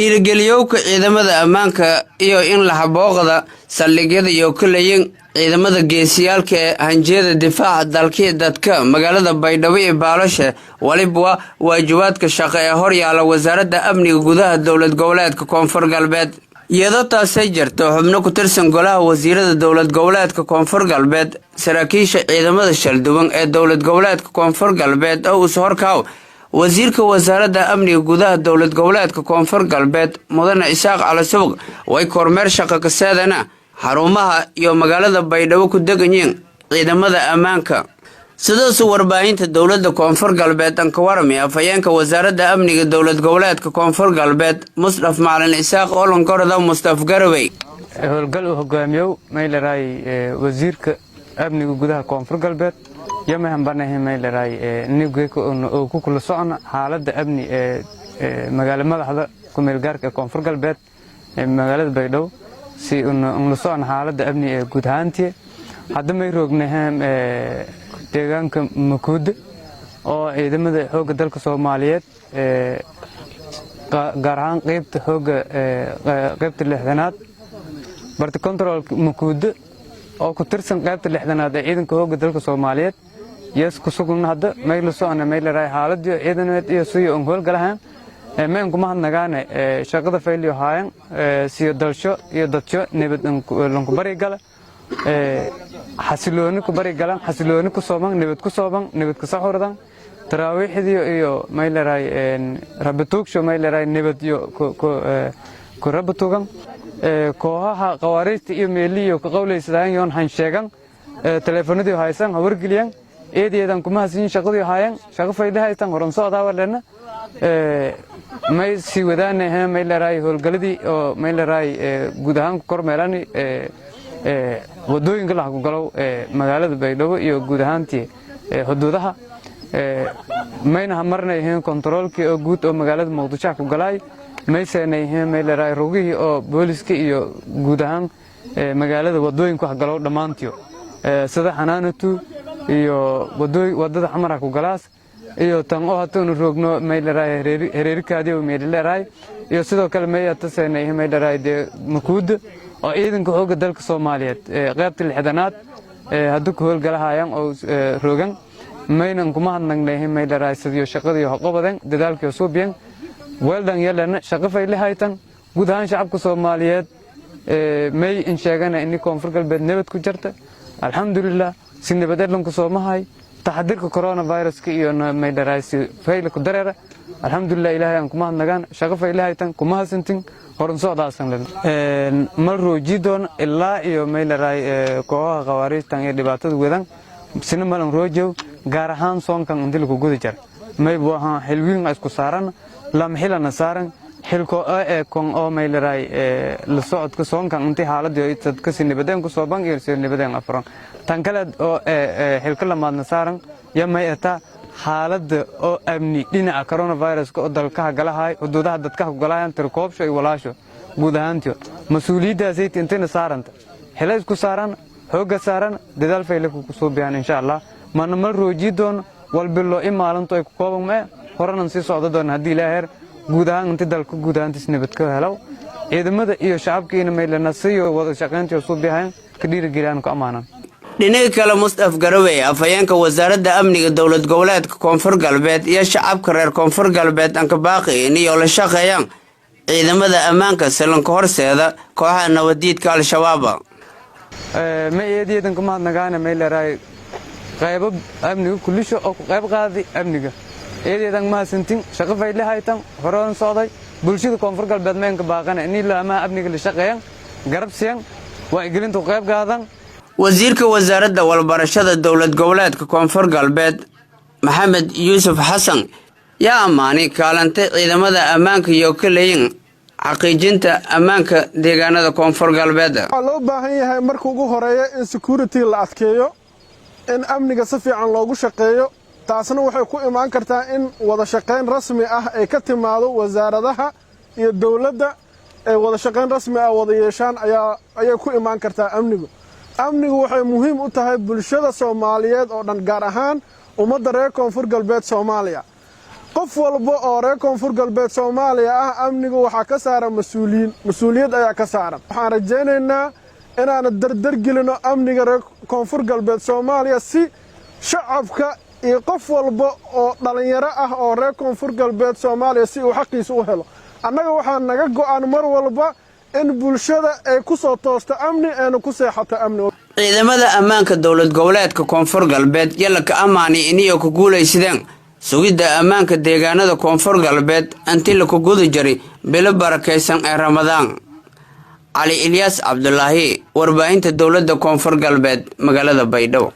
dhiirigeliyowka ciidamada ammaanka iyo in la habooqda saldhigyada iyo kalayin ciidamada geesiyaalka ee hanjeeda difaaca dalkii dadka magaalada Baydhabo ee Baalashe waliba waajibaadka shaqo ee hor yaala wasaaradda amniga gudaha dowlad goboleedka Koonfur Galbeed iyadoo taasay jirto xubno ku tirsan golaha wasiirada dowlad goboleedka Koonfur Galbeed saraakiisha ciidamada shalduwan ee dowlad goboleedka Koonfur Galbeed oo soo horkaaw wasiirka wasaaradda amniga gudaha dowlad goboleedka Koonfur Galbeed mudane Isaaq Cali Suuq way kormeer shaqo ka saadana xarumaha iyo magaalada Baydhabo ku deganyiin ciidamada ammaanka sidoo warbaahinta dowladda Koonfur Galbeed an ka warmay afayeenka wasaaradda amniga dowlad goboleedka Koonfur Galbeed Mustaf Macalin Isaaq oo lankorada Mustaf Garawey howlgal uu hogaamiyo meelaray wasiirka amniga gudaha Koonfur Galbeed yamahan banahay meelaray nigeeko oo ku kula socon xaaladda amni ee magaalada madaxda ku meel gaarka Koonfur Galbeed ee magaalada Baydhabo si uu la socon xaaladda amni ee guud ahaantii hadda may roognahay deegaanka Makuud oo ciidamada xoogga dalka Soomaaliyeed gaar ahaan qaybta xoogga qaybta 6aad barta control Makuud oo ku tirsan qaybta 6aad ee ciidanka xoogga dalka Soomaaliyeed yes ku sugan hadda may la socon meelaray xaaladda ciidamada iyo soo hool galahan meen kuma hadnagaane shaqada faylyo haayan si dalsho iyo dadjo nabad lanku bari gala xasilooni ku bari galan xasilooni ku sooban nabad ku saxurdan taraawiixdiyo iyo meelaray rabatuugsho meelaray nabad iyo ku rabatuugan kooxaha qawaariista iyo meeliyo ka qowleysadaan yoon han sheegan telefoonadii haysan wargeliyan eedeedan kuma hasin shaqadii haayan shaqo fayda haysan horan socdaa walana may si wadaanahay meelaray howlgaladii oo meelaray guud ahaan kormeelani wadooyinka la ku galo magaalada Baydhabo iyo guud ahaantii xuduudaha mayna marnayeen controlkii oo guud oo magaalada Muqdisho ku galay may seenayeen meelaray rogihii oo booliska iyo guud ahaan magaalada wadooyinka wax galo dhamaantii sida xanaanatu iyo wadada xamar ku galaas iyo tan oo hatan roogno meelaray hereerkaadii oo meelaray iyo sidoo kale may ataseenay meelaray Makuud oo ciidanka xoogga dalka Soomaaliyeed qaybta 6aad hadda ku howlgalahayaan oo roogan maynan kuma hadnagnay meelaray sidoo shaqadii qobadan dadaalkii soo biyan weeldan yalana shaqo faylahaytan guud ahaan shacabka Soomaaliyeed may in sheegana in Koonfur Galbeed nabad ku jirta alxamdulillah si nabadgelyo ku soo mahay taxadirka coronavirus iyo meelaray fayl ku dareera alxamdulillah ilaahay aan kuma hadnagaan shaqo faylahaytan kuma hasantin horan socdaasan mal roojidoon ilaa iyo meelaray kooxaha qawaariistan ee dhibaatada wadan sina malan roojow gaar ahaan soonkan inta lagu guda jar may boohan xilwiin isku saaran lam xilana saaran xilko kon oo meelaray la socodka soonkan inta xaaladii ay dadka si nabadeen ku soo bangiir si nabadeen afran tan kale oo xilka lamaadna saaran yamay ata xaaladda oo amni dhinaca coronavirus oo dalka galahay xuduudaha dadka ku galayaan tirkoobsho iyo walaasho guud ahaantii mas'uuliyadaasi intayna saaranta xilay ku saaran hooga saaran dadaal fayle ku soo bixin insha Allah man mal roojidoon walbilo imaalanto ay ku kooban ma horanan si socdo doon hadii ilaahay guud ahaan inta dalka guud ahaantii nabad ka helo ciidamada iyo shacabkiina meelana siyo wada shaqayntii soo bixin ka dhiirigeliyaan ku amaanan dhinaca kale Mustaf Garawey afayeenka wasaaradda amniga dowlad goboleedka Koonfur Galbeed iyo shacabka reer Koonfur Galbeed an ka baaqay inay la shaqeeyaan ciidamada ammaanka salanka horseeda kooxaha nabadiidka Al-Shabaab ma eedeedan kuma hadnagaana meelaray qayb amniga kulisho oo qayb qaadi amniga eedeedan ma hasantin shaqo faylahaytan horan socday bulshada Koonfur Galbeed meen ka baaqana in la amniga la shaqeeyaan garab siyan waa gelintu qayb qaadan wasiirka wasaaradda walbarashada dowlad goboleedka Koonfur Galbeed Maxamed Yuusuf Xasan yaa amaanay kaalanta ciidamada ammaanka iyo kaleeyin xaqiijinta ammaanka deegaanada Koonfur Galbeed loo baahan yahay marka ugu horeeya in security la adkeeyo in amniga si fiican loogu shaqeeyo taasna waxay ku imaan kartaa in wada shaqeyn rasmi ah ay ka timaado wasaaradaha iyo dawladda ay wada shaqeyn rasmi ah wada yeeshaan ayaa ku imaan kartaa amnigu waxay muhiim u tahay bulshada Soomaaliyeed oo dhan gaar ahaan ummadda reer Koonfur Galbeed Soomaaliya qof walba oo reer koonfur galbeed Soomaaliya ah amniga waxa ka saaran mas'uuliyad ayaa ka saaran waxaan rajaynaynaa inaan dardar gelino amniga reer koonfur galbeed Soomaaliya si shacabka iyo qof walba oo dhalinyaro ah oo reer koonfur galbeed Soomaaliya si uu xaqiisa u helo annaga waxaan naga go'aan mar walba in bulshada ay ku soo toosto amni ee ku seexato amni ciidamada ammaanka dawlad goboleedka koonfur galbeed yalla ka amaani inay ku guuleysadeen sugidda ammaanka deegaanada koonfur galbeed intii la ku guda jiray bilo barakeysan ee Ramadaan Ali Ilyas Abdullahi warbaahinta dawladda koonfur galbeed magaalada Baydhabo